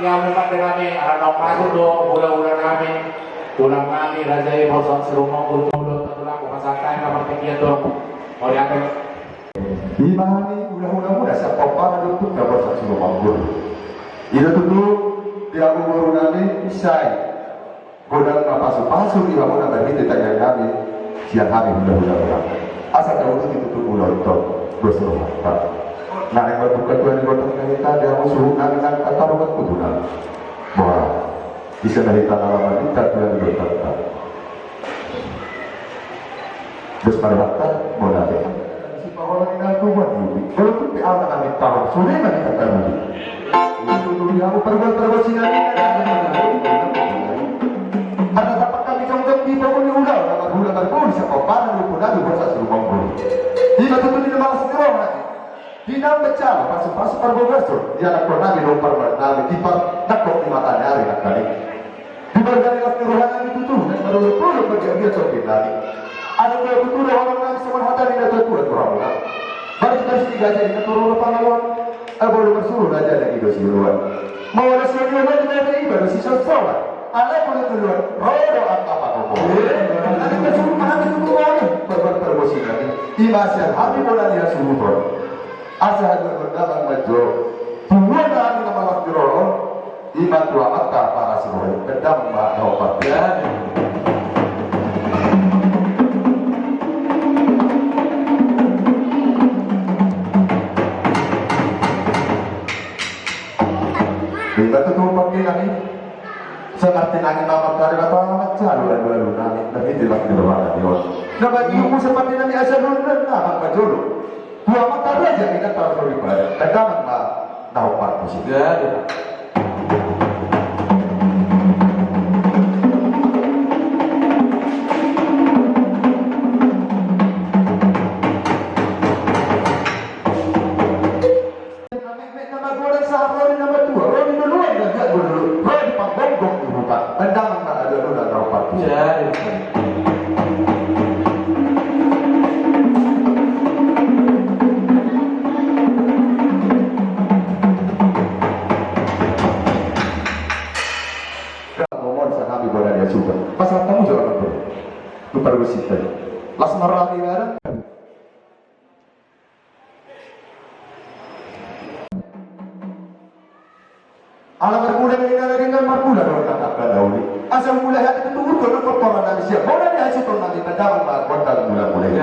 yang memang dengan anak masuk do bulan-bulan kami tulang kami raja ibu sang serumah betul tulang pasakai kamar tekian dong mau lihat imani ulah-ulah sa papa untuk dapat sang serumah guru ila tutu dia guru nami isai godang pasu-pasu di bangunan dari kita yang kami siang hari ulah-ulah asa kau itu tutup ulah itu berserumah nah yang berbuka Tuhan di kota kita dia musuh nang atau bukan kudunan bahwa bisa dari tanah kita Tuhan di kota terus pada waktu mau nanti si pahola ini Tuhan yubi kalau tu piala kami tahu sudah nanti kata yubi itu tu dia aku perbuat sinari ada dapat kami kamu di bawah ni udah berburu siapa pada lupa lalu berasa suruh bangkul tidak tu di malas gerong nanti Dinam becalo, pasu-pasu parbogasur, dia nak pernah minum nabi tipar takut di mata hari nak kali. Di bergani las keruhangan itu tuh, dan baru puluh berjaya coba lagi. Ada dua betul orang nabi sama hati di dalam tuan kurang. Baris-baris tiga jadi nak turun pangalon, baru bersuruh aja lagi dosi luar. Mau ada sesuatu lagi dari ibadah si sosokan. Anak boleh keluar, rodo apa kau? Ada bersuruh kami itu tuan, berbosi lagi. Imasan hati bola dia suruh tuan. Asa hadir berdamang majo tuan kami nama lakirolo iman tua mata para sirohi kedam mahopat ya kita tuh pakai lagi seperti nangin nama dari kata macalu dan dua lunani tapi tidak diluar dion nah bagi umum seperti nami asal lunan nama majolo dua mata raja kita tahu beribadah dan dapat tahu partis ya nama goreng sahabat nama dua rodi duluan dan gak dulu rodi panggong dibuka dan dapat ada dulu dan tahu partis ya pasal kamu juga kan bro itu baru sih las marah negara alam berkuda negara dengan markuda kalau tak ada dauli asal mulai hati itu urut kalau kotoran nabi siap boleh dia hasil kalau nabi pedang mak kontak mulai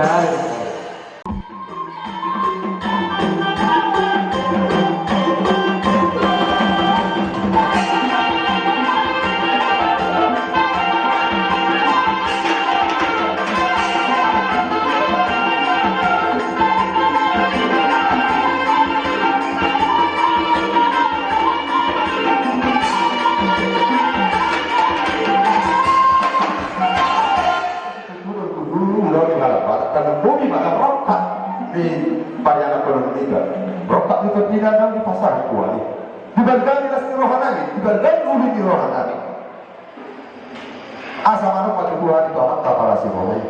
dan di pasar kuali dibergani nasi rohanani dibergani uli di rohanani asal mana pada Tuhan itu amat tak para sirohi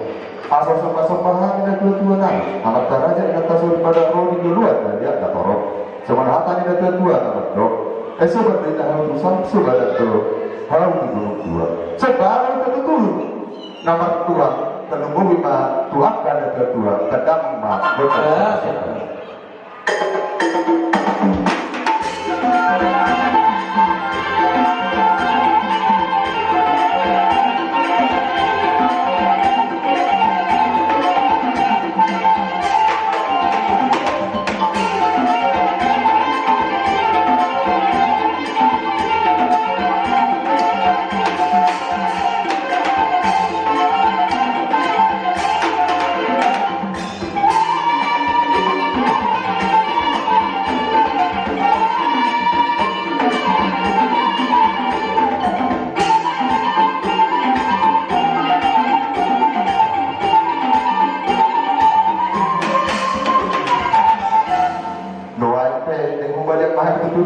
asal sopan-sopan hati dan tua-tua nani amat tak raja ingat tasuri pada roh di luar dan dia tak torok semana hati dan tua-tua amat dok esok berita hal utusan sudah ada teruk hal di gunung tua sebarang itu turun nama Tuhan penunggu lima tuakan dan tua kedang mas berkata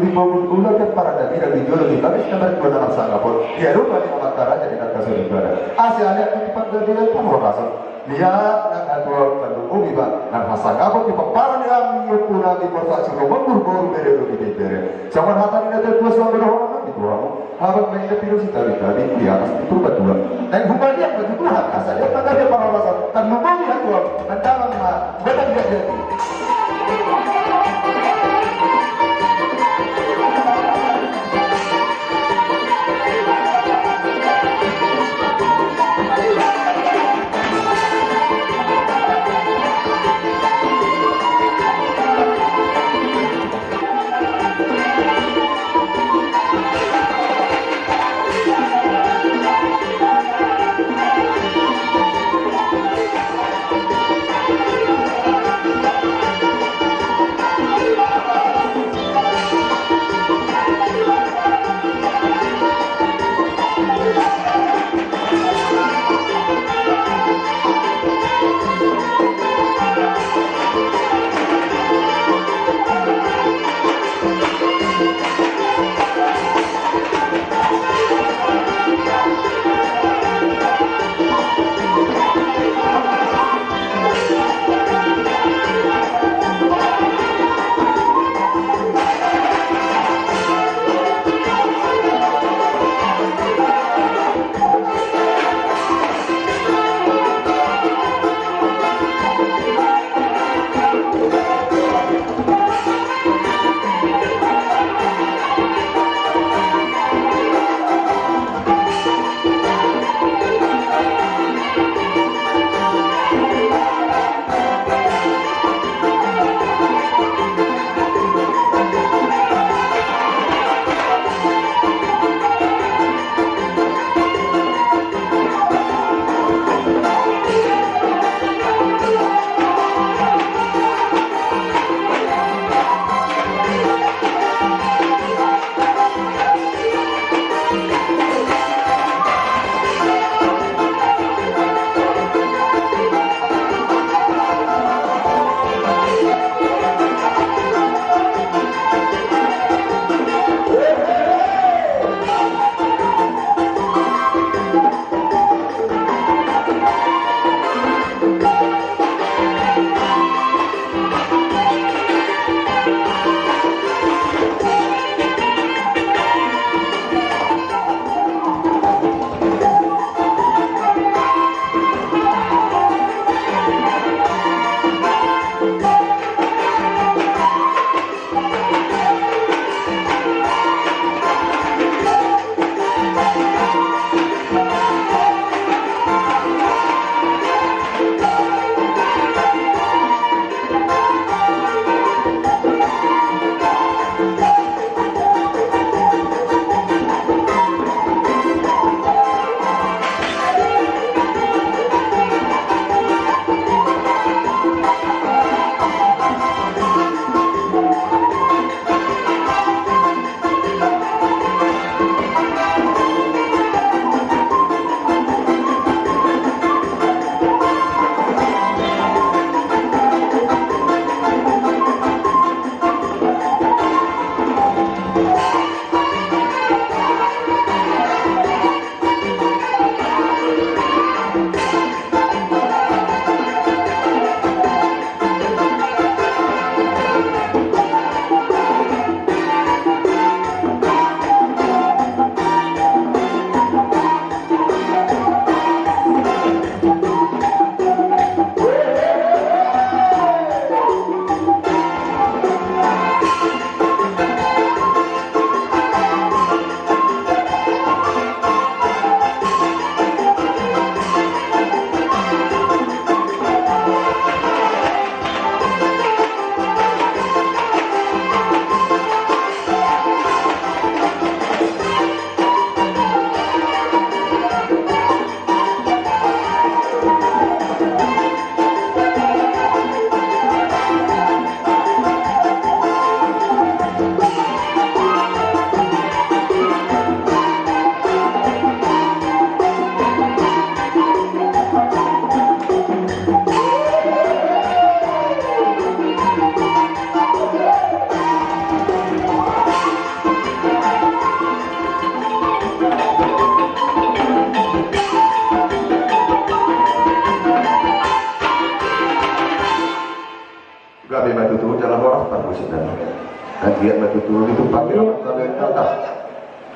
di bawah gula dan para nabi dan dijual lebih bagus dan dari dua nama pun dia rupa di mata jadi kata suri negara Asia ada titipan dari pun rasul dia nak adua pendukung iba dan hasangapun di paparan yang yukuna di proses rumah berburu bere lebih bere zaman hatan ini ada dua sama berapa Habang may napiro si Talita, di atas itu berdua. Dan hubungan yang bertuhan asal dia tak ada pengawasan. Dan memang ya Tuhan, antara badan dia jadi.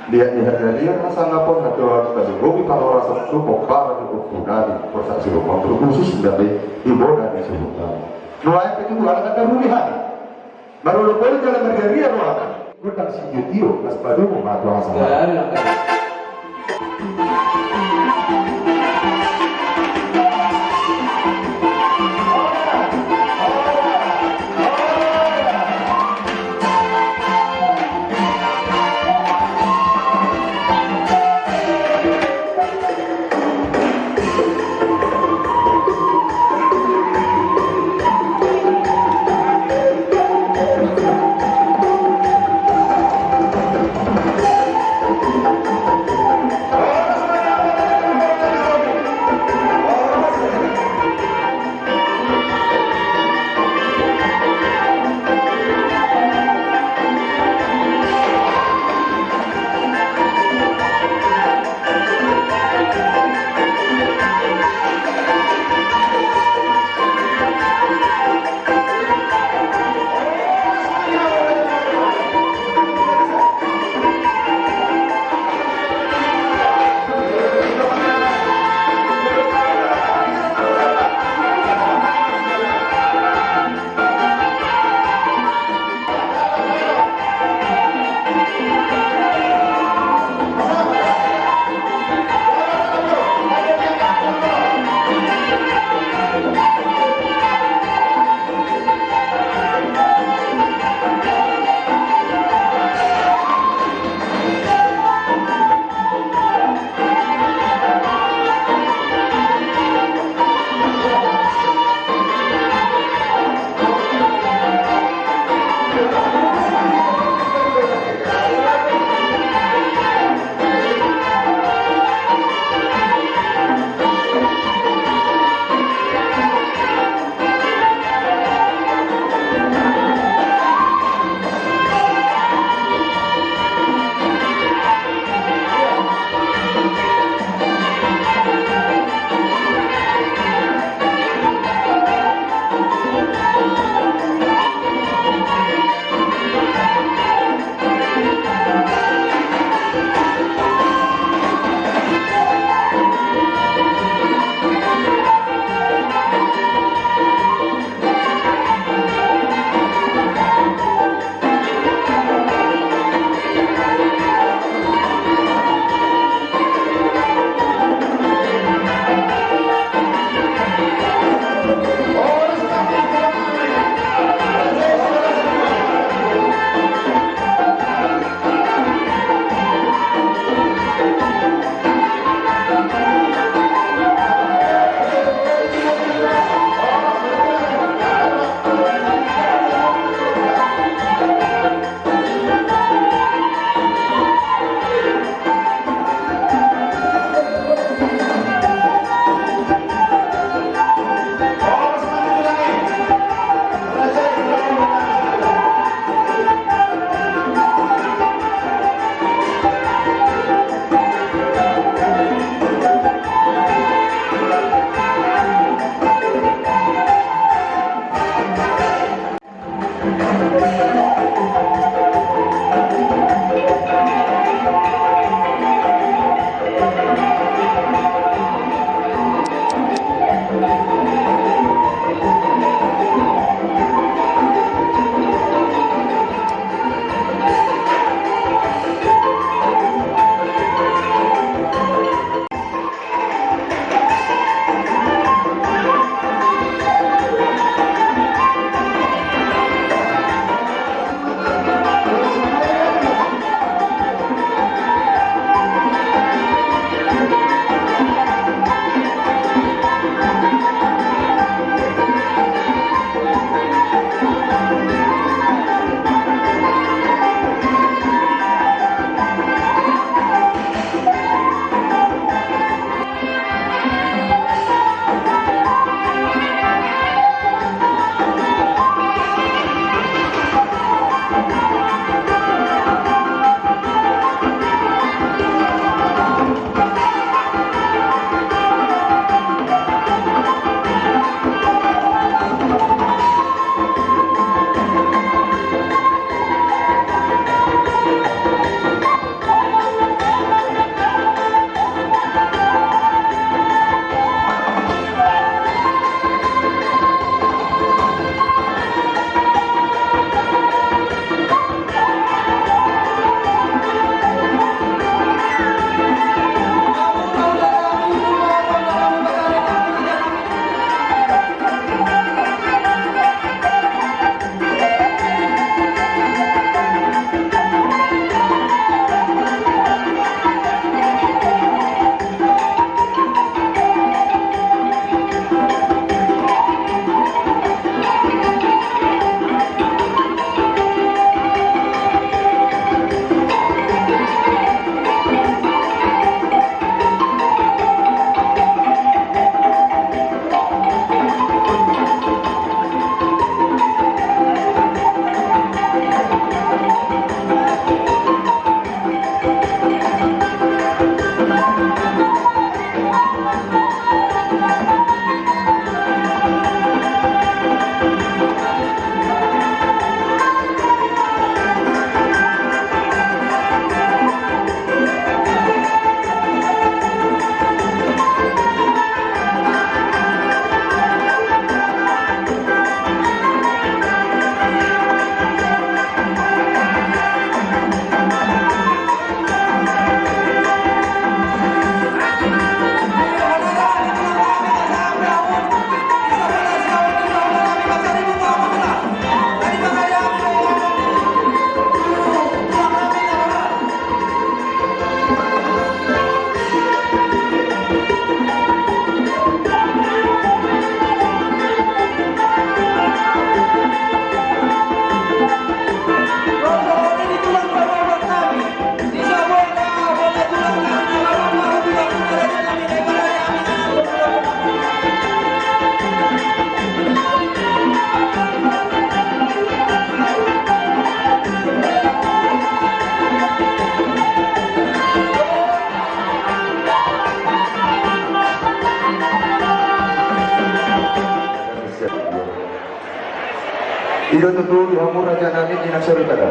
lihat dia rasa ngapon na tuwa kasi gobi kalau rasa tu para di upudani proses rumah khusus dari ibu dan sultan. Nuai itu dua kata rulihan. Baru lo boleh jalan bergeria ruangan. Bukan si jutio kas padu mau doa sama. Ilo tutu hamu raja nami jinak sarutara.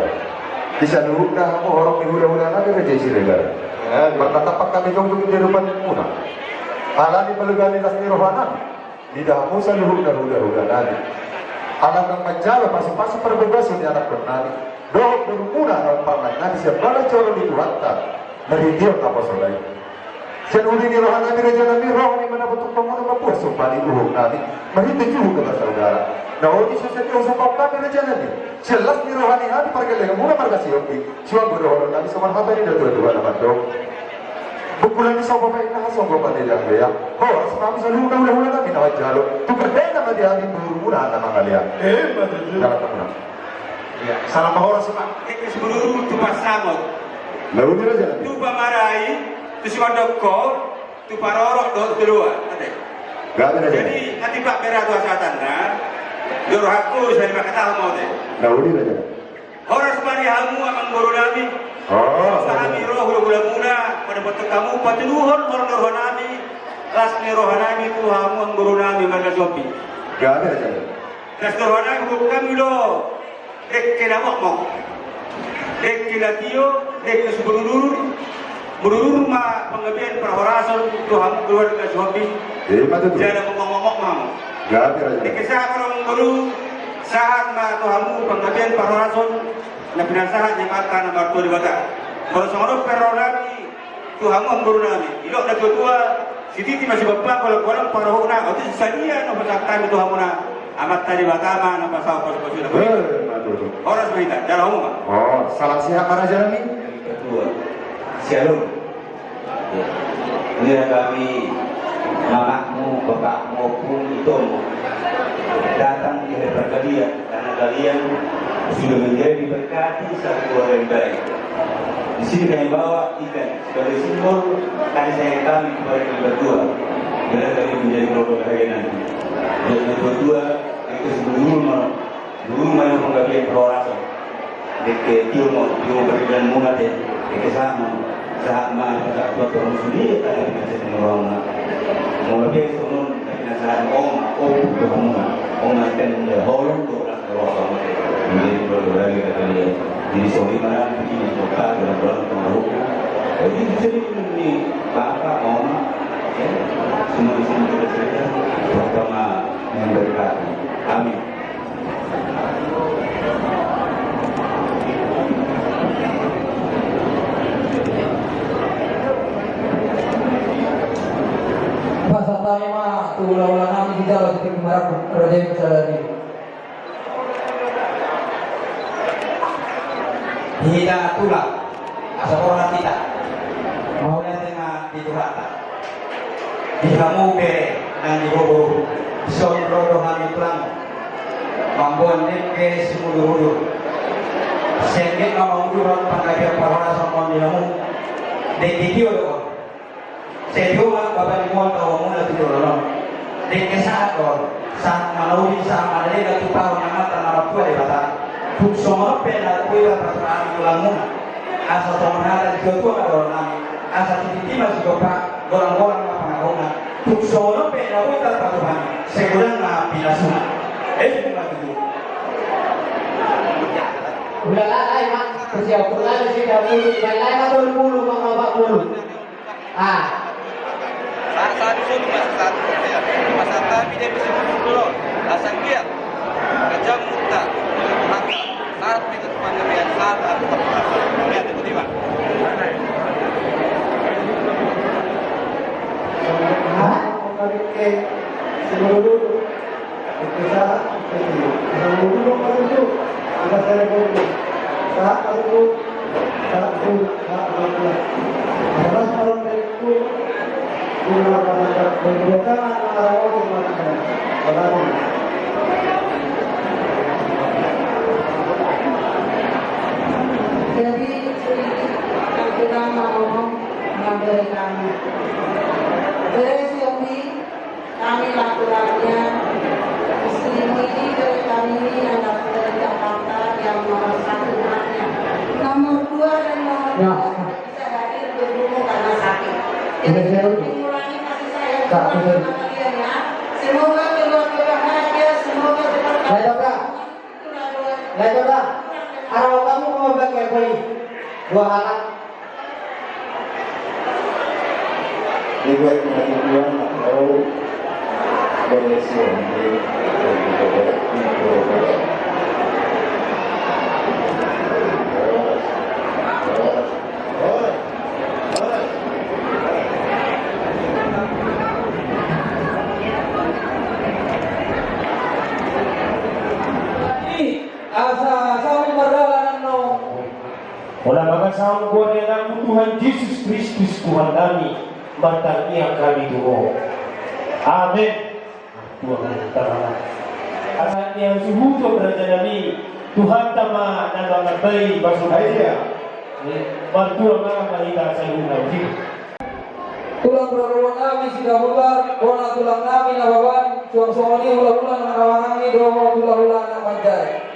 Bisa luhuk dah hamu orang dihula-hula nabi raja isiregar. Bertatapak kami dong di depan muna. Alani pelugani tas nirohana. Tidak hamu saluhuk dah hula-hula nabi. Alam ng manjalo pasang-pasang perbebasan di anak bernani. Dohok berumuna ng pangan nabi siya bala coro di tuwanta. Naridiyo tapos olay. Siya uli ni rohan nabi raja nabi roh ni manabutok pamuna mapuas sumpani uhok nabi. Mahintay juga ka saudara. Naudi siya sa Diyos ang pagkakami na dyan namin. Siya last ni rohani nabi paragalang muna margasiyopi. Siya ang burohon nabi sa manhaba ni datuwa naman do. Bukulan ni sa babae na hasong pa nila ang gaya. Sa kami sa hula-hula namin na jalo. Tugabay naman di aming burumuna na mga liya. Matutuwa. Dapat mo na. Salam mahora sa mga. Sebelum tu pasamot. Naudi na dyan. Tu pamarai, tu si dokor, tu parorok do kedua. Gati na dyan. Jadi nanti Pak Merah tu asatan na. Doro aku saya makata mo de. Naudi na dyan. Horas mari hamu amang guru nabi. Sahami roh hula muna pada bentuk kamu patiluhon orang roh nabi. Las ni roh nabi tu hamu ang guru nabi marga sopi. Gati na dyan. Das roh nabi kami lo. Dek kena mok. Dek kena tio, dek sebelur. Berurur ma penggabian perhorasan tu hamu keluar ke sopi. Matutuwa. Jangan ngomong-ngomong mamu. Gati na dyan. Dikisah orang guru saat ma tuhamu penggabian perhorasan na pinasahan yang akan nomor 2 di bata. Kalau sanggup perorami tuhamu ang guru nabi. Ilok na kedua si titi masih bapak kalau kurang parohuna itu sadia no pasaktan tuhamu na amat tadi batama na pasal pas-pas sudah. Matutuwa. Horas berita jalan umum. Salam sihat para jalani. Kedua, Shalom. Ya. Ini kami mamamu, bapakmu, pun itu datang di hadapan kalian karena kalian sudah menjadi berkati satu keluarga yang baik. Di sini kami bawa ikan sebagai simbol kasih sayang kami kepada kalian berdua. Biar kalian menjadi keluarga bahagia nanti. Dan yang kedua itu sebelum yang penggabian perhorasan. Dekat Tiomo berjalan mungat ya, dekat sama pada orang sendiri tadi kita mengelola. Mulai turun dari nasaran Tuhan akan holong tu orang orang menjadi berbagai kata jadi sorry mana begini kota dalam orang jadi jadi ini bapak semua di sini kita cerita pertama yang berkati amin. Pasatanya mah tu ulang-ulang nabi kita seperti kemarin raja yang bersalari. Hina tulang asal orang kita maunya tengah di Turata di kamu bere dan di bobo son rodo kami tulang mambuan ke semulu sengit mau urut pangkajian para sama dinamu de video do sedio bapak di mall tahu mau lagi dorong de kesaat do saat malu saat ada lagi tahu nama tanah tua di batas Buk somoro pena kuwi peraturan ulanmu asal tomana di jotu ada orang asal titi masih gopak gorang-gorang apa ngahona buk somoro pena kuwi peraturan seguran na pinasuna bukan itu Udah lah, mak persiap pulang di sini dulu. Lain mah 20 mak 40. Saat itu satu ya. Pasal kami dia bisa dulu. Asal dia kejam muta. Maka saat itu panggilan saat tetap lihat tiba-tiba. Jadi kita mau mengambil kami. Dari kami laki-lakinya istri ini dari kami adalah dari Jakarta yang nomor 1 anaknya. Nomor 2 dan nomor 3 bisa hadir berhubung karena sakit. Jadi mengurangi kasih sayang sama kalian ya. Semoga keluarga bahagia, semoga berkah. dua anak. Dibuat pengajuan atau berlesion Wala makasahang ko rin ang Tuhan Jesus Kristus Tuhan kami, bertanya kami doa. Amin. Tuhan terang. Anak yang subuh kerajaan ini, Tuhan tama nagangatay basudaya. Bantuan mga malita sa lunaw. Tulang berlawan kami sudah bubar, kona tulang kami nababan, suang-suang ini ulang-ulang narawang kami, doa ulang-ulang na panjay.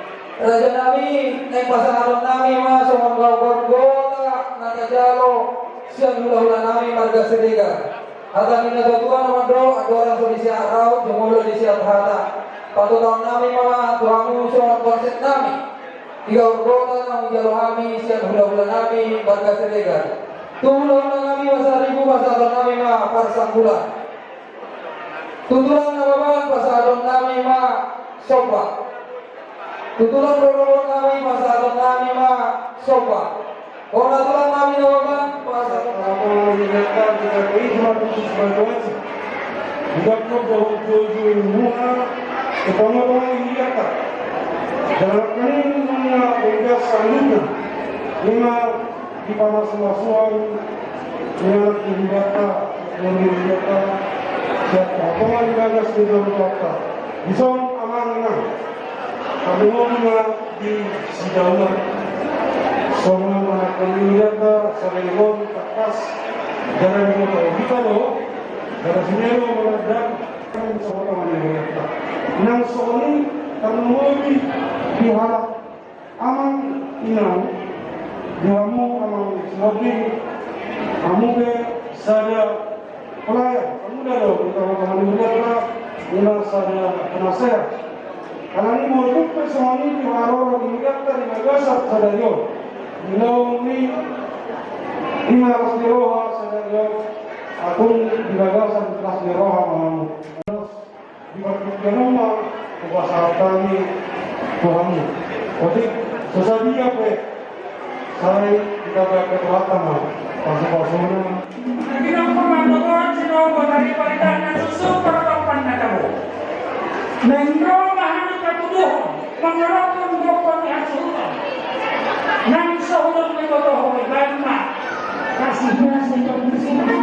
Raja Nabi, naik pasangan Nabi mas, orang kau bergota, nada jalo, siang ulang-ulang Nabi marga seriga. Hata minta Tuhan nama doa, ada orang sudah siap raut, jemur di siap hata. Patu tahun Nabi mama, Tuhanmu seorang konsep Nabi. Tiga bergota, namun jalo kami, siang ulang-ulang Nabi marga seriga. Tulang Nabi masa ribu pasal Nabi ma parsang bulan. Tutulang nababan pasal Nabi ma sopa. Tutulang rorong Nabi pasal Nabi ma sopa. Kona tulang Nabi nababan pasal Nabi ma di panas semua yang dibata, siapa pengen gagas di dalam kota, bison amanah, kabulnya di sidaulah, semua mana dibata, sebelum kertas, dari kota kita loh, dari sini lo meledak, semua mana dibata, nang soalnya teknologi diharap aman inang. Kamu amang smoking, kamu ke sada pelayan, kamu dah tahu kamu muda lah, ina sada penasehat. Karena ini mau ke semua ini diharap diingat dari magasat sada yo, bilau ni harus diroha sada yo, atau dimagasat kelas diroha mamu. Dibagikan nama kuasa kami Tuhanmu. Jadi sesadia pe. Saya kita berkekuatan pasal-pasalnya. Naging pembantuan sinogo dari palitan susu pertopan na tabo. Nendro mahanap katuduhan, mangarapon dokon ni asutan. Nang sa hulog ni Totoho, Galma, kasih niya sa itong bisita.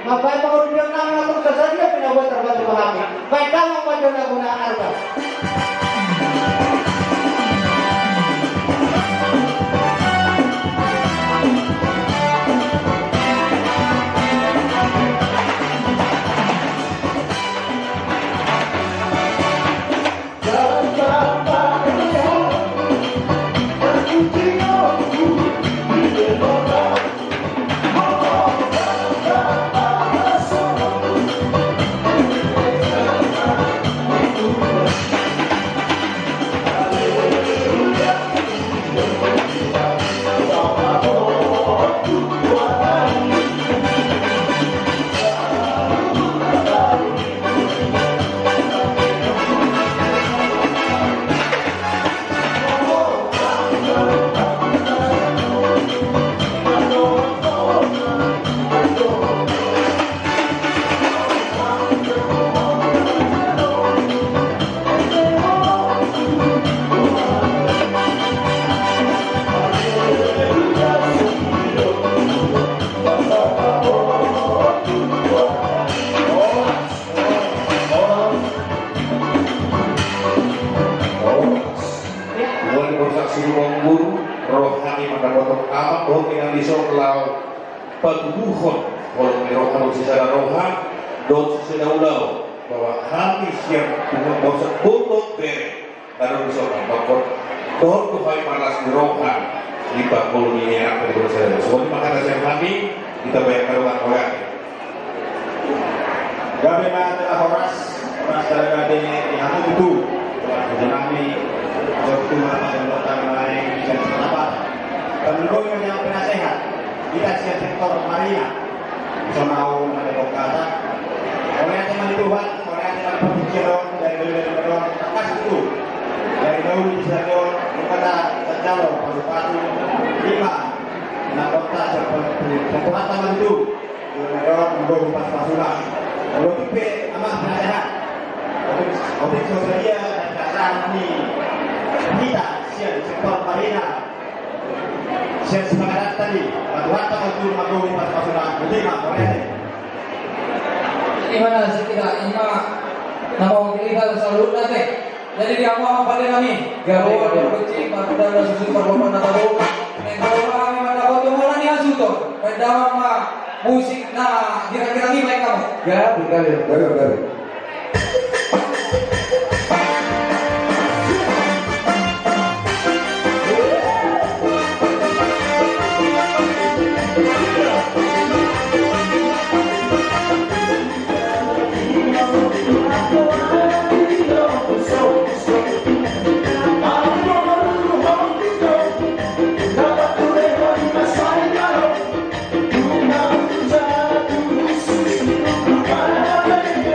Mabay pangudyan namin atong kasadya pinabuhat trabaho kami. Baik damang padyon na guna arba. rohani mendapatkan amat roh yang disoklau patuduhon walau merokan secara rohan don secara ulau bahwa kami siap dengan bosan untuk bere dan disoklau bakor don tuhai malas di rohan di bakul ini apa di bersama semua makanan yang kami kita bayar karuan oleh gabi adalah horas dari gabi yang itu kami waktu mana dan datang lain dan apa penduduk yang penasehat kita siap sektor marina bisa mau mendekat kata oleh teman Tuhan oleh teman pemikiran dari atas itu dari dahulu di stadion kata terjauh pasukan 5 kota teman itu dengan mendorong pas pasukan kalau tipe amat penasehat objek sosial dan dasar ini kita siap sektor marina siap semangat tadi batu-batu untuk mendorong pas pasukan 5 oleh Imana kita ima nama kita selalu nanti. Jadi dia mau apa kami? Garuh berkucing pada susu perlombaan tahu. Kalau kami mana kau tu mana ni asuto? Pada mama musik na kira-kira ni baik kamu. Ya, betul.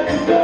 Thank you.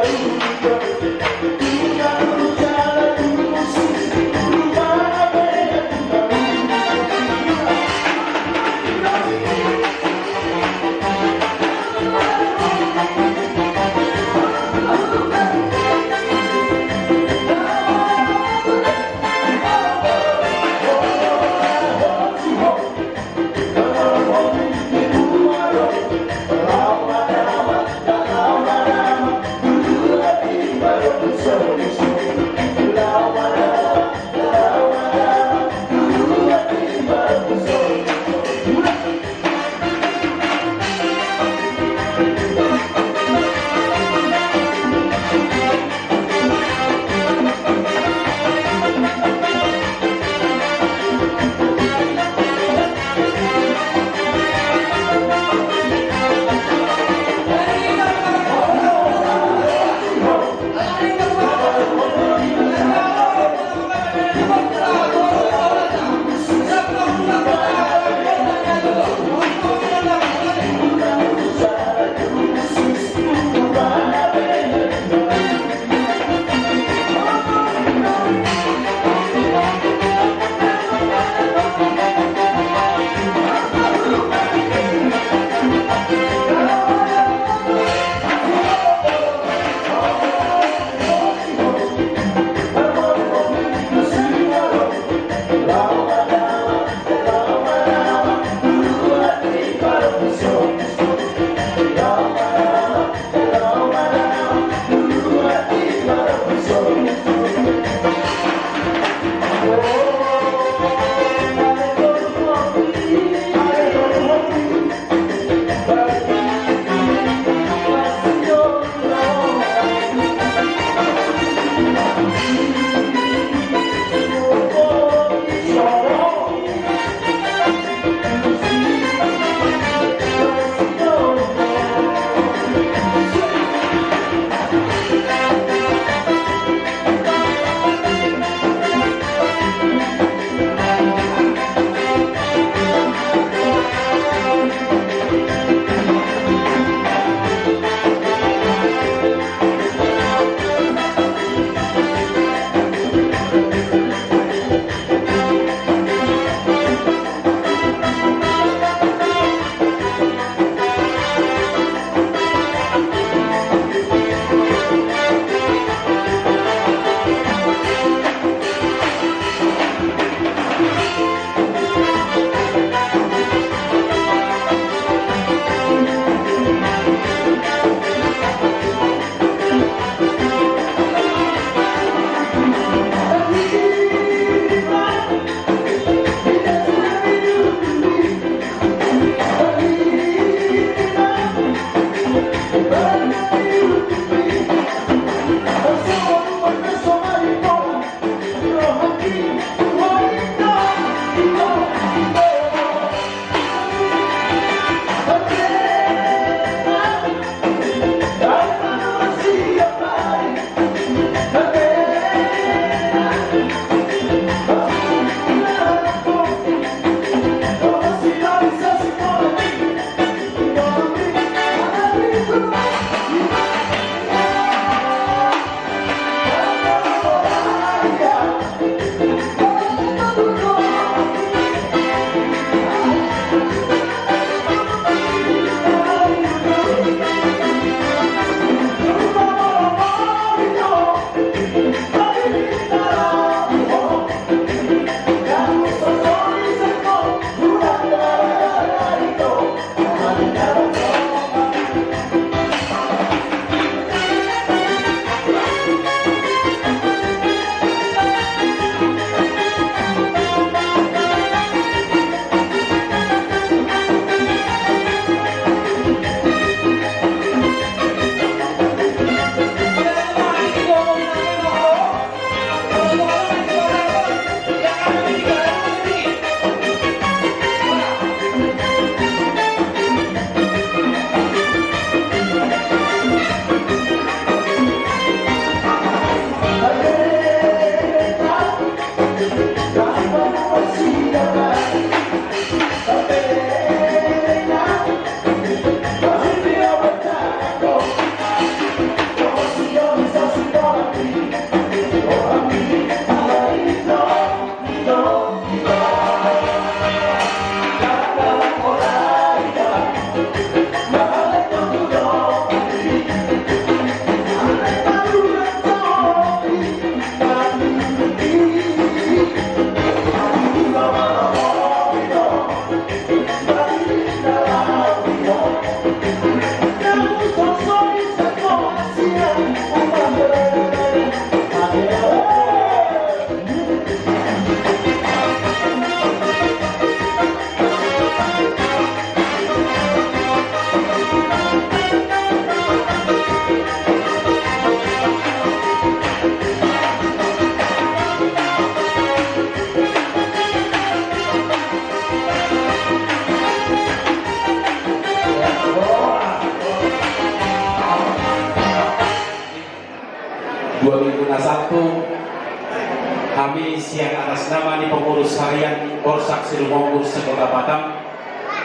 kami siang atas nama di pengurus harian Polsek Silumonggur Sekota Batam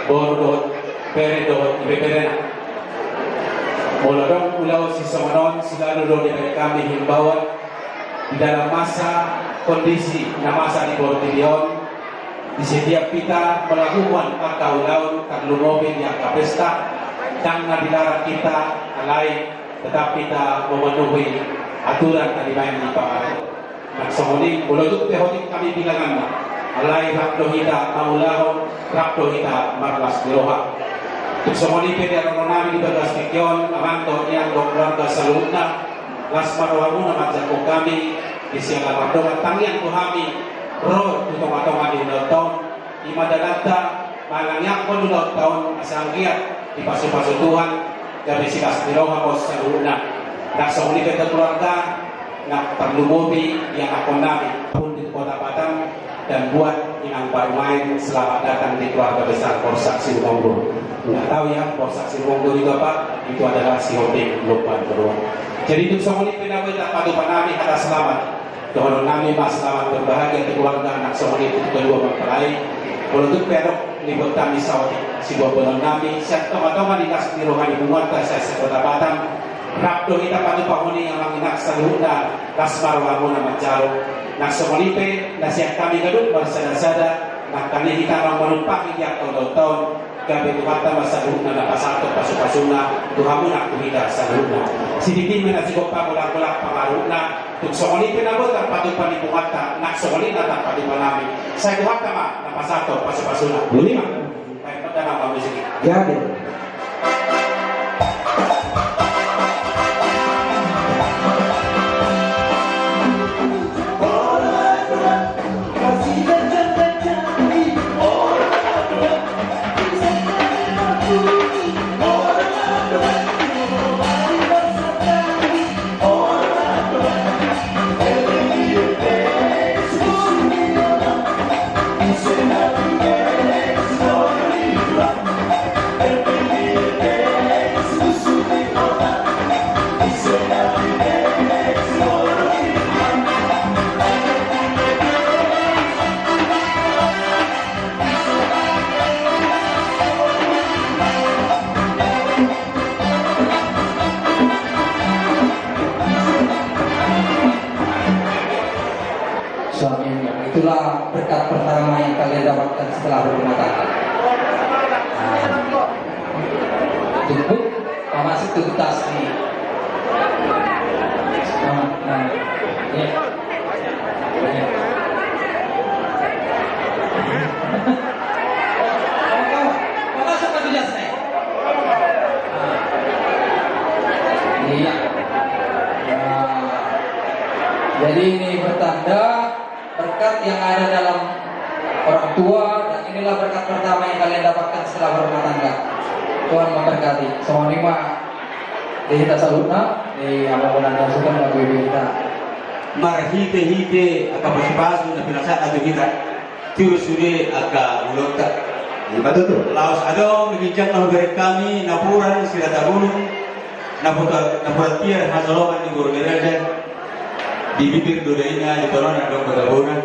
Borodot Peredot Ibeperena Molodong Pulau Sisomonon selalu dari kami himbauan di dalam masa kondisi masa di Bortilion di setiap kita melakukan akau-lau karlu mobil yang kapesta jangan dilarang kita alai tetapi kita memenuhi aturan tadi main di Pak Naksomoni boloduk tehotik kami bilangan alai rakdo hita maulahon rakdo hita marlas diroha Naksomoni pede aronami di bagas kekyon amanto yang keluarga salutna las marwamu nama jako kami di siang lapardongan tangian kuhami roh tutong atongan di ulang tahun imadalata malangyak pun ulang tahun asal giat di pasu-pasu Tuhan dari sikas diroha bos salutna Naksomoni pede keluarga nak terlumobi yang aku nabi pun di Kota Batam dan buat yang baru main selamat datang di keluarga besar Polsek Silumonggur. Nggak tahu ya Polsek Silumonggur itu apa? Itu adalah si Hoping Lupan Beruang. Jadi itu semua ini pendapat tak padu panami kata selamat. Tuhan nami mas selamat berbahagia ke keluarga anak semua itu kedua mempelai. Untuk perok libut kami sawati si buah bulan nami. Siap teman-teman dikasih di rohani bunga saya Kota Batam. Rakdo kita padu pahuni yang menginak saluda kasmar wamuna macaro nak semolipe nasihat kami gadut bersada-sada nak kami kita orang menumpang yang tahun-tahun gabe tuwata masaluda na pasato pasu-pasuna tuhamuna kumida saluda siditi menasi gopa bolak-bolak pangaruna tuk semolipe na botar padu panibungata nak semolina tak padu panami saya tuwata ma na pasato pasu-pasuna lima baik pada nama musik Jadi itulah berkat pertama yang kalian dapatkan setelah berumah tangga. Tunggu, masih tuntas nih. Jadi ini bertanda berkat yang ada dalam orang tua, dan inilah berkat pertama yang kalian dapatkan setelah berumah tangga. Tuhan memberkati. Semua lima kita salutna di amalan yang suka melakukan kita. Marhite-hite aka pasipasu na pinasa ato kita. Terus sudah aka ulokta. Betul. Laos adong nagijang na hugarit kami napuran sila tabulong napuratiar hasaloman ni Guru Diraja di bibir dodaina di toron adong kagabunan.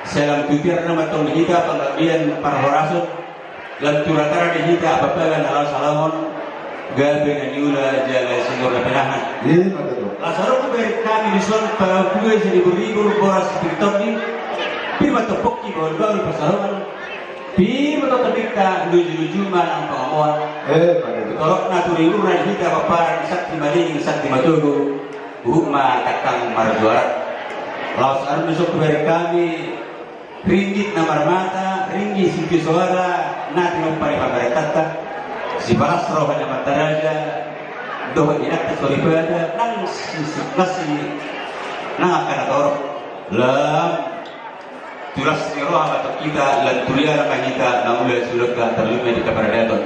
Salam tutir na matong kita pangkabian para horasot lam turatara di kita apapagan alal salamon gabi na niula jala singur na pinahan. Lasaro ko berit kami dison para pugai sa libur-libur boras spiriton ni pirma topok ki bawal bawal pasaroman pirma topikta luju-luju man ang pangamuan torok na turilu na kita paparan sakti maling sakti matugo hukma takang marjuara. Laos aron besok berit kami ringgit na marmata ringgit sinti suara natin ang paripabaritata si Basro hanya mataraja doa inak tersolibada nang nasi nakakanator lam tulas roh atau kita lan tuliara kita namula sulaka terlume di keparadaton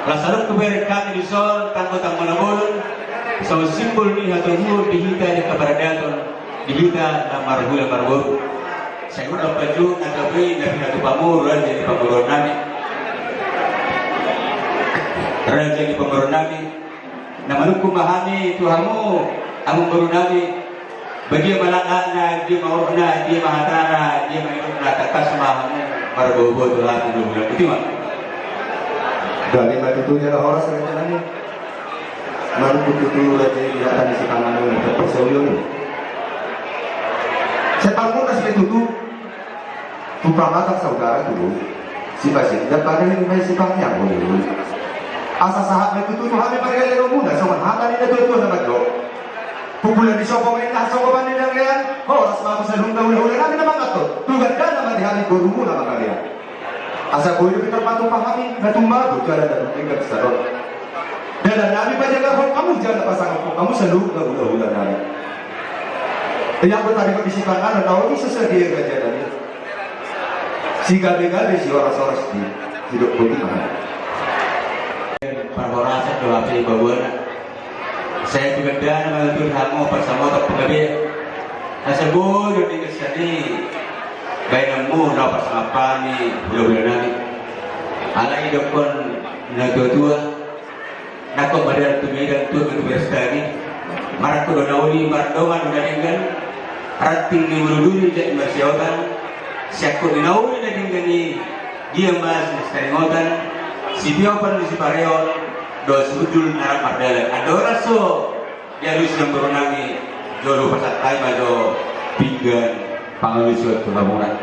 lasaruk kubere kami di sol tanggo manabulun so simbol ni hatumu dihita di keparadaton dihita namarhula marbur saya udah baju nagabi nabi natu pamur jadi pamuron nami raja di pamuron nami namanuk kumahami Tuhanmu amung baru nabi bagi malakana dia maurna dia mahatara dia mairuna takas mahamu marbobo Tuhan dulu itu mah dari mati tu dia horas rencananya malu kutu raja di atas si kamanu terpersoyo ni setan pun kasih itu tu pramata saudara dulu si pasti tidak pada yang si panjang dulu asa sahat itu Tuhan yang pergi lewat muda sama hata ni itu nama do pukulan di sopong ini kasih sopan ini yang lihat horas mahu selung dahulu nanti nama kata tugas dan nama di hari gurumu nama kalian asa boleh kita patuh pahami dan tumba berjalan dan tingkat sadar dan nabi pajaga kamu jangan pasang kamu selung dahulu nanti yang bertari kebisikan dan tahu ini sesuai dia kejadian si gabe-gabe si orang-orang di hidup bagaimana parhorasa doa pilih bawana saya juga dana mengatur hamu bersama tak pengabe nasabur di kesini bainamu na pasang pani bulan nani ala idokon na tua nako badar tumiran tu berstani marako donauli mardoman dengan ranting ni muluduri jadi masyautan siako dinauli na dingani dia mas staringotan si Piopan si Pareon do sudul narak mardalan adora so dia lus yang beronangi jodoh pasat taima do pinggan pangalusut kelamunan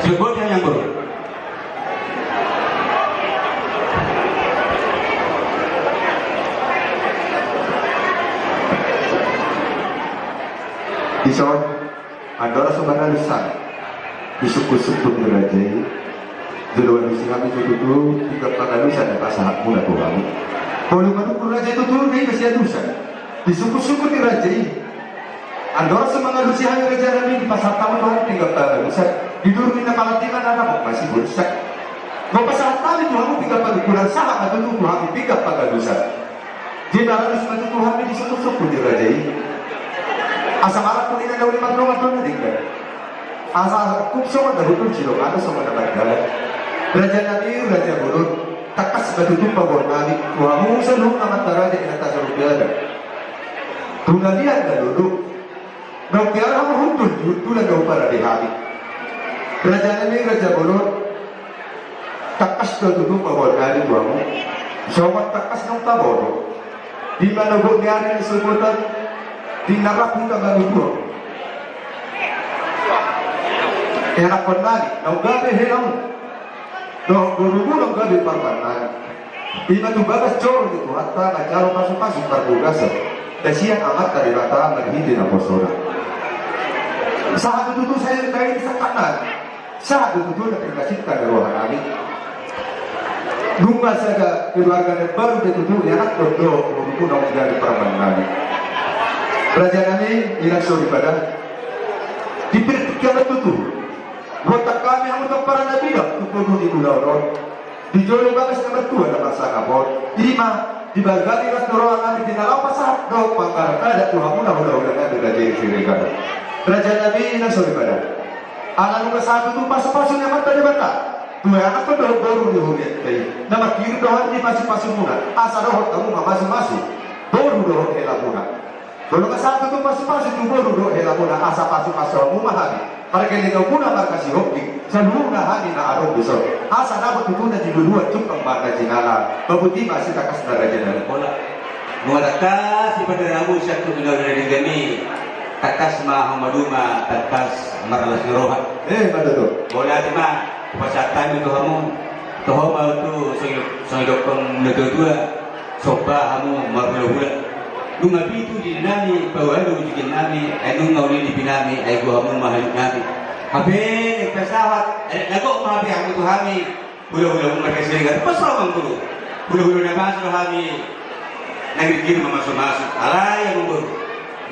sebutnya yang baru Ison adora sebenarnya lusan di suku-suku dirajai duluan di sini itu tiga pagalusan dan pasal mula Tuhan kalau menurut raja itu tuh dia masih adusan di suku-suku dirajai andor semangat lusi hanya raja nabi di pasal tamu Tuhan tiga pagalusan di dulu minta palatikan anak masih berusak mau pasal tamu Tuhan tiga pagalusan sahabat itu Tuhan tiga pagalusan di dalam semua Tuhan di suku-suku dirajai asal malah pun ini ada lima rumah Tuhan tinggal asal kupso ada hukum cilok ada sama dapat dalam raja nabi raja buruk takas batutu pabor nabi tuamu selung amat taraja di atas rupiah tunalian dan duduk nau tiara huntul tulan kau para di hati raja nabi raja buruk takas batutu pabor nabi tuamu sobat takas nau tabor di mana buat nyari sebutan di neraka pun tak gaduh enak pernah, nau gabe helang, nau gurumu nau gabe parmanani. Iba tu bagas coro itu, hatta ngacaro pasuk-pasuk parbugasan. Kasihan amat dari rata merhidi na posora. Saat itu saya kain sa kanan, saat itu na pinasitkan dari rohanani. Nunggu saja keluarga yang baru ditutup ya anak berdoa untuk nak menjadi perempuan Nabi. Raja Nabi ilang sorry pada dipikirkan tutup. Botak kami yang untuk para nabi dah tutup di pulau. Dijual bagas nomor 2 dapat sakapot. Lima dibagali ras dorong kami di dalam pasar dok pangkal ada Tuhan mudah-mudahan ada dari sirika. Raja Nabi ilang sorry pada. Anak nomor 1 tu pas-pasun yang mata dibata. Dua anak tu baru dihuniat tadi. Nama kiri doang di masing-masing muna. Asal doang kamu masing-masing. Baru doang hela muna. Kalau ke satu tu masing-masing tu baru doang hela muna. Asal masing-masing muna hari. Para kalian muna markasi hoki. Selalu hari na arok besok. Asal dapat tu na di dua cukang marka jinala. Babuti masih takas daraja dalam bola. Muadakas ipada rabu satu benar dari kami. Takas Muhammaduma takas marlas rohat. Mana tu? Boleh tema. Pasatan itu kamu, tahu mau tu sengok negara soba kamu mabulan. Lu ngabi tu di nami, bawa lu jikin nami, lu ngawin di pinami, gua kamu mahal nami. Habis pesawat, lagu mahabi kamu tu kami, bulan-bulan mereka sehingga pasal kamu tu, bulan-bulan nabas tu kami, nagigil masuk-masuk, alay yang umur.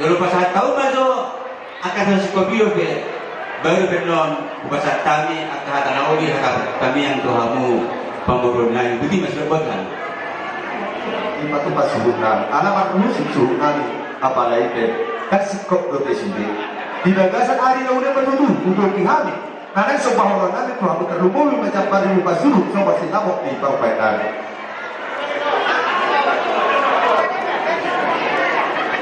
Lalu pasal tahu masuk, akan sekopi oke. Baru benon bahasa kami akan nauli kami yang Tuhanmu pemurunai itu masih lebatkan. Lima tu pas subuhan, alamat musik subuhan apalagi deh kasih kok doa sendiri. Di bagasan hari yang udah bertutup untuk kami. Karena sebuah orang nanti Tuhan terlumui macam pada lupa suruh coba si namok di perbaikan.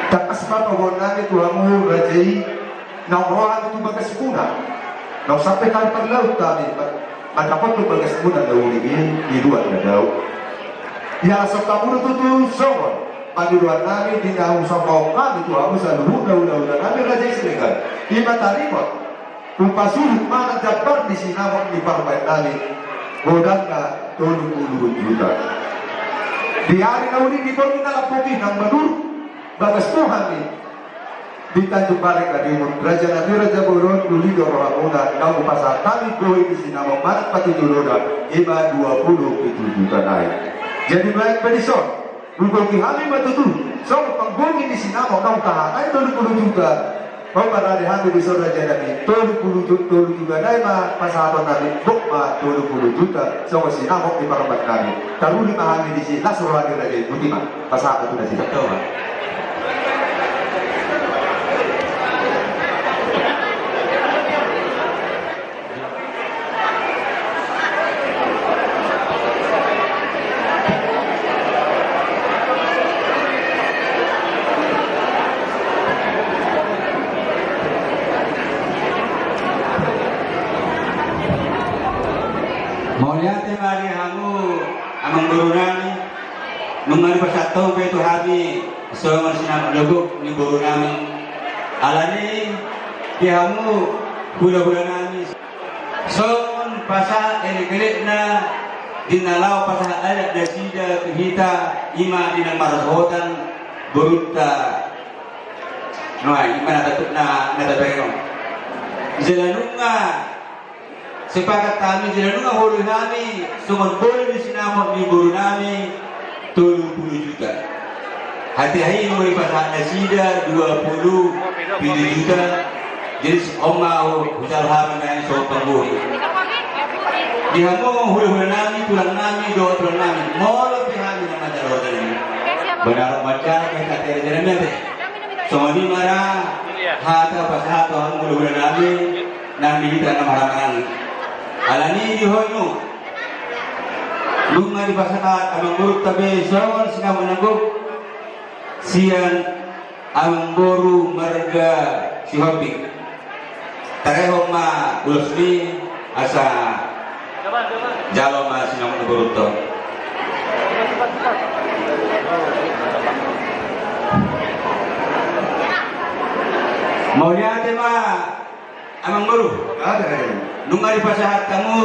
Tak asal orang nanti Tuhanmu rajai. Naurohan itu bagas muna. Nau sampai kali perlaut kami. Dapat tu bagas muna daun ini di dua daun. Ya asal kamu itu tu soal. Paduan kami di daun sama kami tu aku selalu daun kami raja Senegal. Lima tarikot. Upasulut mana dapat di sini awak di partai kami. Bodangka 20 juta. Di hari nauni di bawah dalam putih nang badur bagas Tuhan ni. Di Tanjung Balai Kadimun, Raja Nabi Raja Boron Duli Dorohamuna, Nau Pasar Kami Koi di sini nama Maret Pati Duloda, Iba 27 juta naik. Jadi naik pedison, bukan kami matutu, so panggungi di sini nama Nau Tahanai 20 juta. Kau para dihami di sore Raja Nabi, 20 juta naik ma pasaran Nabi, bukma 20 juta, so si nama di parabat kami. Taruh di mahami di sini, lasuruhan di Raja Butima, pasaran itu dah tidak tahu. Mauliate mari hamu amang burunami mengenai persatu itu hari seorang sinam logok ni burunami alani dihamu bulan-bulan nami son pasal elik na dinalau pasal adat dasida kita ima dinang marashotan burunta noai ima natatukna jalanunga sepakat kami jalan nunga hulu nami sumon boleh di sinamot di buru nami 30 juta hati-hati mulai pasal nasida 20 juta jadi omau hujal haram dan sopang buri di hamu hulu nami tulang nami doa tulang nami molo pihami yang ada roda ini benar macam kita terjadi nanti semua di mana hata pasal tuhan hulu nami nami kita nama harangan alani di hono lunga di pasakat amang buruk tabi sawan singa menangguk sian amang boru marga si hobi tareho ma ulusmi asa jalo ma singa menangguk to mau lihat ma amang boru Ada. Nunga di pasahat kamu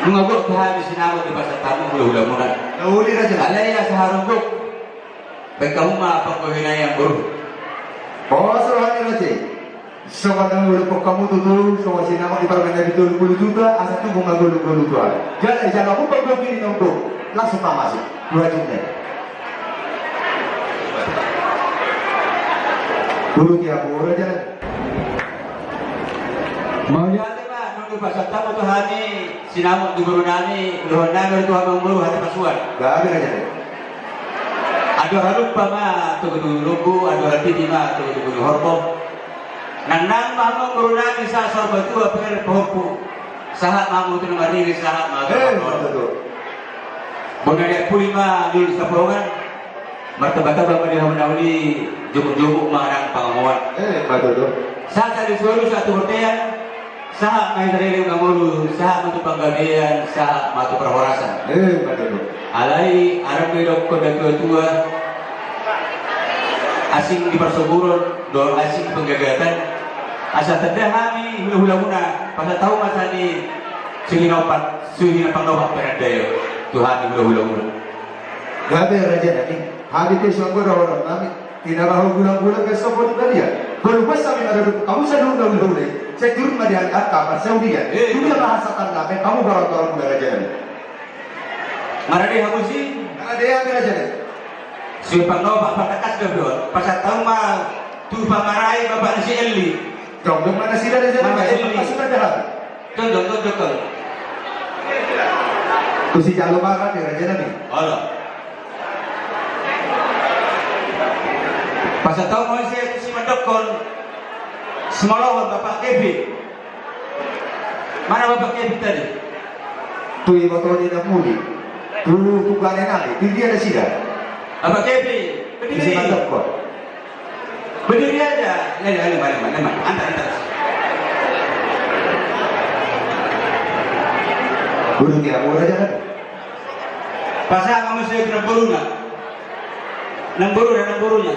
nunga gok habis sinama di pasahat kamu hula-hula muna Nauli Raja. alaya sa harong gok baik kamu mah pagkahinay ang buru Bawa suruhan Raja. Sobat yang dulu kamu tuh, sobat sini nama ibaratnya dari 20 juga, asal tuh bunga gulu tuh. Jadi jangan lupa begini nongkrong, langsung masuk 2 juta. Dulu tiap orang jalan. Mau jadi pak, nunggu pas tamu tuh hani, sinamuk di guru nani, doa nani itu hamang buru hati pasuan. Gak ada aja. Ada harupa mah tuh guru lugu, ada hati di mah tuh guru horbo. Nanang mamang guru nani sa sorba tua pengen pohku. Sahat mamu tu nama diri sahat mamu. Betul. Bona dia pulima dulu sapongan. Martabata bapak dia menawali jumuk-jumuk marang pangawan. Betul. Saat ada suara satu hortean, saat main dari ngamulu, saat matu panggalian, saat matu perhorasan. Betul. Alai arab bedok kode tua asing di persuburan, doang asing penggagatan. Asa terdahami hula-hula muna, pada tahu masa di suhina pangdopak peradaya Tuhan hula-hula muna. Gabe raja nanti, hari itu sungguh orang kami tidak mahu gula-gula ke sobat dia. Kalau pas kami ada kamu saya dulu, saya turun pada angkat kabar Saudi ya. Itu bahasa tanah, kamu orang-orang muda raja nanti. Mana dia kamu sih? Karena dia raja nanti. Si pangdopak patakas gabriel, pas tahu mah tu pamarai bapak nasi Eli. Dong mana sih raja nanti? Masih ada hal. Contoh. Tu si jalo banget ya raja nanti. Allah. Pas tahu mau saya si mendokon semalawan bapak Kevin. Mana bapak Kevin tadi? Tu ibu tahu dia nak mudi. Tu bukannya nanti, tu dia ada sida. Bapak Kevin, Si berdiri. mendokon. Berdiri aja. Leman. Antar. Dulu dia mau raja nanti. Pasal kamu saya kena buruna. Namburunya.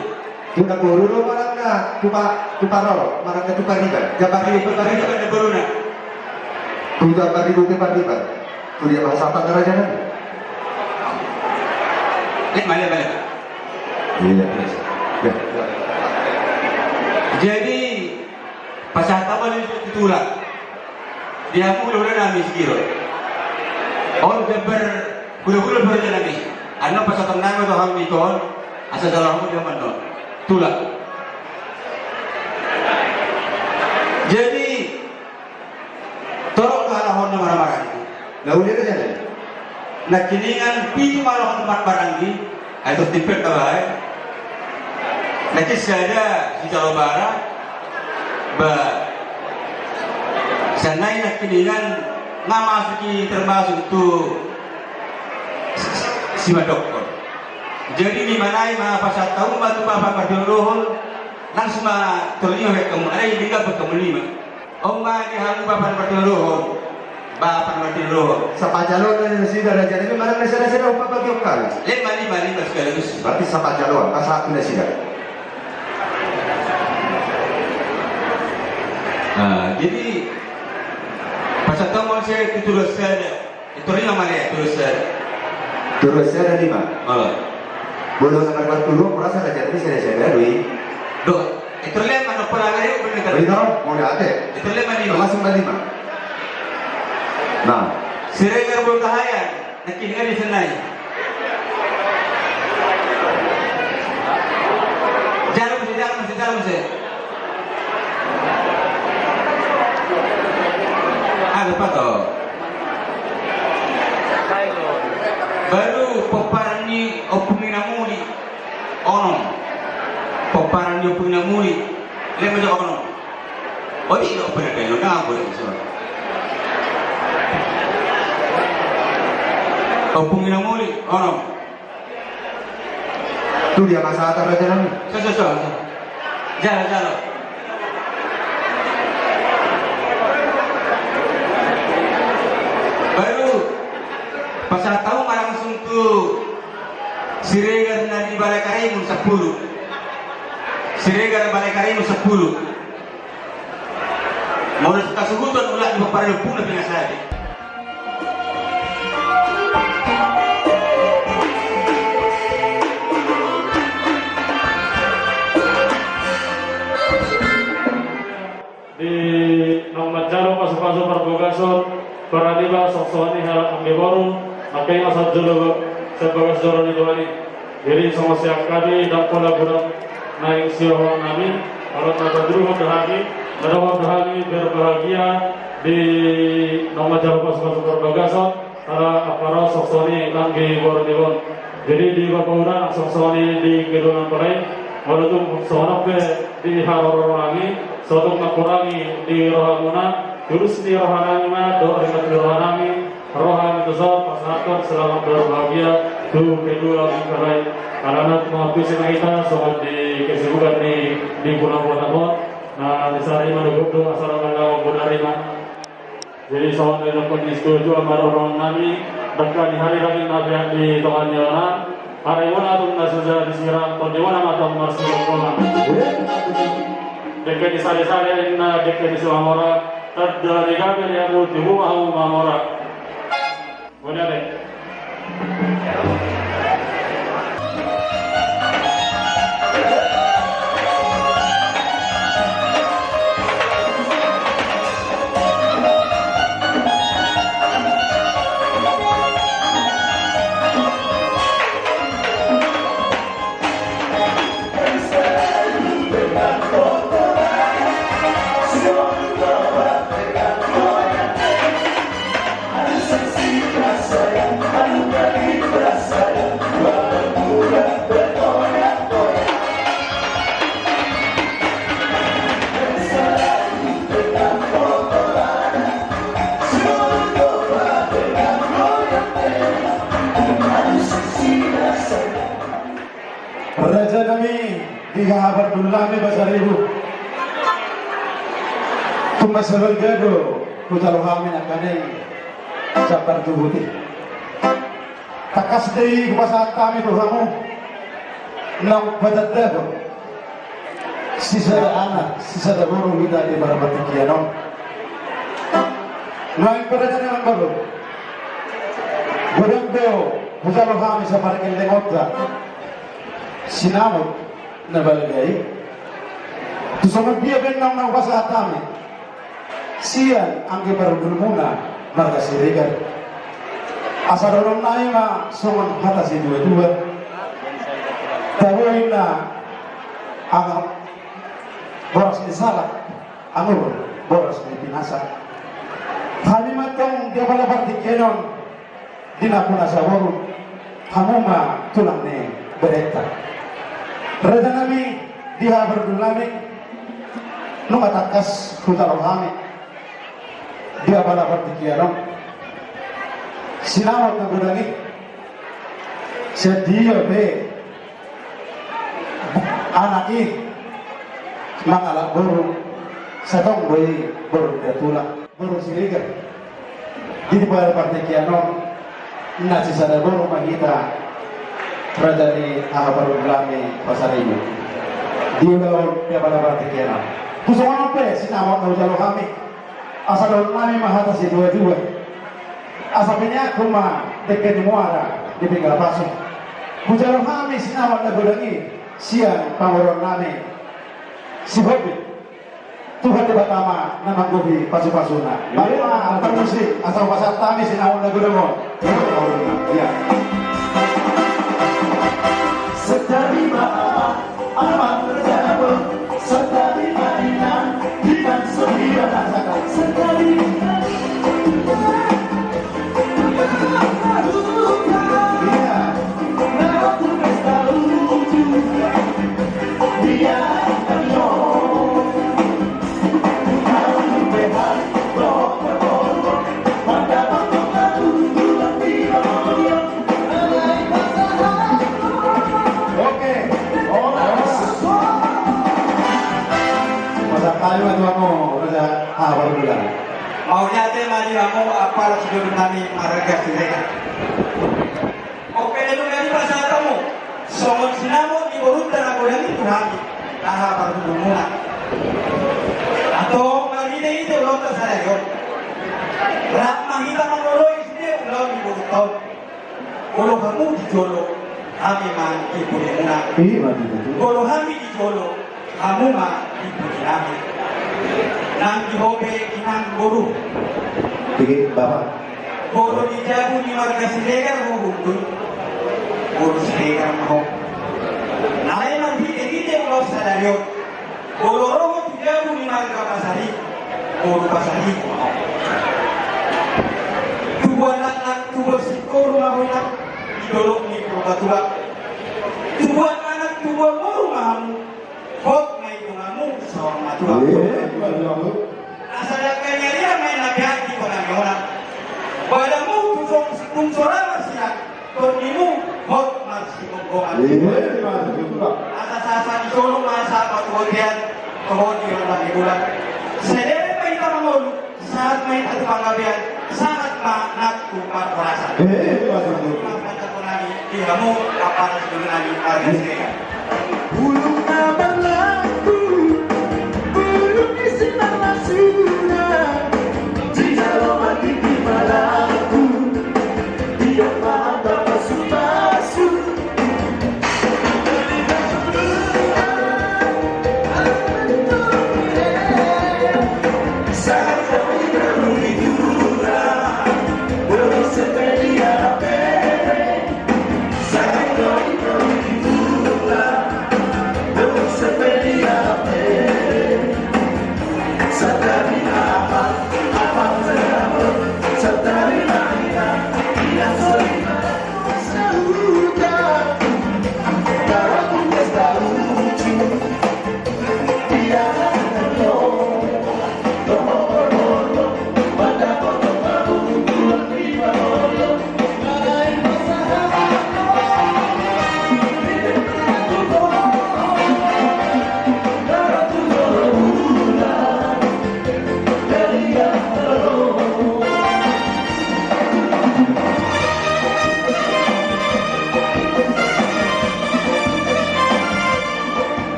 Tuna buru marang na tupa rolo, marang na tupa riba. Jabar riba. Ada buruna. Tu jabar riba. Tu dia bahasa apa raja nanti? Balik. Iya. Ya. Jadi pasal taman itu ditulak. Dia mula nami sekiro. On jabar hula berjalan nami. Ano pasal taman itu ham ikon. Asal dalam dia mandor. Tulak. Jadi torok kalahon na marah-marah itu. Lalu dia raja nanti. Nak kiningan pi malahon barang di. Itu tipet kabai. Nanti saya si Jawa Barat, sanai nak kiningan ngamasuki termasuk itu si dokter. Jadi di mana pasal tahu batu bapak berdoa langsung terlihat kamu ada yang tinggal bertemu lima. Oma di halu bapak berdoa, bapak berdoa. Sapa jalur dari sini raja nanti mana nasi upa bagi kali. Lima sekaligus. Berarti sapa jalur, pas satu nasi Jadi pasal tahu saya itu terus saja. Itu nama dia terus saja. Terus saya ada 5. Oh. Boleh sampai buat dulu, merasa raja nanti saya berui. Doh, itu lihat mana pelanggan itu benar. Beri tahu, mau lihat deh. Itu lihat mana Termasuk 5. Nah, Siregar bertahayan, nak kini di senai. Jalan masih. Apa toh? Baru peparani opungina muli, onom. Peparani opungina muli, lema jo onom. Odi lo pernah kayo na boleh so. Opungina muli, onom. tu dia masa atas raja nanti. So. Jalan. Baru pasal tahu langsung tuh Siregar nanti balai karimun 10. Siregar balai karimun 10. Mau kasuhutan ulah di paparan pun lebih ngasih. Bagason Paradiba Soksoni Hal Ambiboru Makai Asal Julu Sebagai Zoro Nidwani. Jadi sama siap kami dan kolaborasi naik siapa nami kalau tak dulu berhari berbahagia di nama jalan pasukan Bagason para aparat Soksoni Langgi Bornewon. Jadi di Bapaura Soksoni di Gedungan Palai walaupun soalnya di Harorangi suatu nakurangi di Rohamuna terus di Rohanami mah doa di Rohanami Rohani besar pasangan selamat berbahagia tuh kedua mempelai anak-anak menghabisi kita soal di kesibukan di bulan-bulan nah di saat ini menunggu tuh asal kalau bunarima jadi soal dalam kondisi tujuh amar orang nami bahkan di hari lagi nabi yang di Tuhan Yohanan hari mana tuh nasuja disiram tahun di mana mata masih berkoma dekat di sari-sari inna dekat di Suamora terdiri kami yang multimu mau mamora boleh deh. Raja kami dihabar dulami basar ibu tumasabal gado kutalo kami nakane sapar tubuti takas dei kubasa kami tu kamu nang padadado sisa anak sisa guru kita di barabati kiano naik pada jalan baru gudang deo kutalo kami sapar kelengotda sinamot na balagay to sa magbiyagan ng nawasa atami siyan ang ibarudul muna margasirigan asa dorong na ima sungon hata si dua-dua tawoy na ang boras ni salak ang boras ni pinasa halimatong di palabarti kenon dinapuna sa waro hamuma tulang ni bereta Raja nami dihabar dulami nung atakas kutalo kami dia pada partikiano sinawat na gudangi sa dia be anaki mangalak buru sa tong boy buru datula buru siliga di pada partikiano na si sada buru magita Raja di Ahabaru Belami Pasar Ibu di dalam tiap ada partikiran kusuman apa sinawat na ujalo kami asal daun kami mahatasi dua-dua asapnya kuma dekat di muara di pinggir pasung ujalo kami sinawat na gudangi siang pangoron kami si hobi Tuhan di pertama nama gobi pasu-pasuna baru termusik asal pasar kami sinawat na gudangi iya Setari mama, amat terjawab. Setari mainan, kita sembilan rasakan. Setari iya, nanti pesta lucu. Dia kanyo, harus behar, berobor, manda bangkong lalu tulang tiang. Kalimat kamu Raja Ahabaru Belami maunya teh mari kamu apa sudah nami marga mereka oke itu dari bahasa kamu somon sinamo di borut dan aku yang itu kami Ahabaru Belami atau mari ini itu lo tersadar yo rak mahita mangolo istri lo di borut tahun kalau kamu di jolo kami mah di borut kalau kami di jolo kamu mah di borut nang dihobe kinang guru Tingin Bapak. Guru di Jabu di marga Silegar mau hukum. Guru Silegar mau. Nalai nanti kita mau sadarion. Guru romo di Jabu di marga Pasari. Guru Pasari mau. Dua anak dua sikor mahunak didolok ni probatua. Dua anak dua guru mahamu. Hok ngai dungamu seorang matua. Asadakannya dia main nabi hati pada orang. Padamu tusuk sikung sorak siap. Tornimu hok masih menggongan. Asa-asa di Solo masa patuan kemudian lagi bulan. Sedere pa ita mangolu saat main atu panggabian sangat maknak tukar perasaan. Maka ko nani di hamu apa na siguro nani argas kaya.